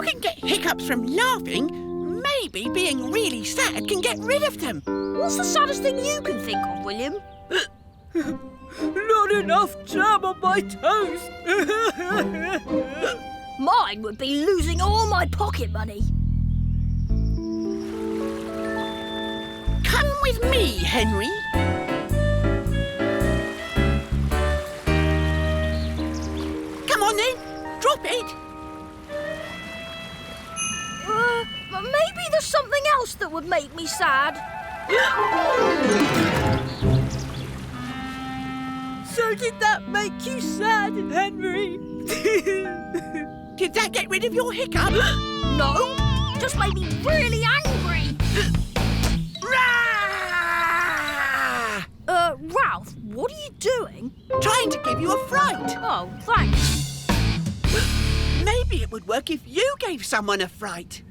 you can get hiccups from laughing, maybe being really sad can get rid of them. What's the saddest thing you can think of, William? Not enough jam on my toast. Mine would be losing all my pocket money. Come with me, Henry. Come on then, drop it. But maybe there's something else that would make me sad. So did that make you sad, Henry? Did that get rid of your hiccup? No, just made me really angry. Ralph, what are you doing? Trying to give you a fright. Oh, thanks. Maybe it would work if you gave someone a fright.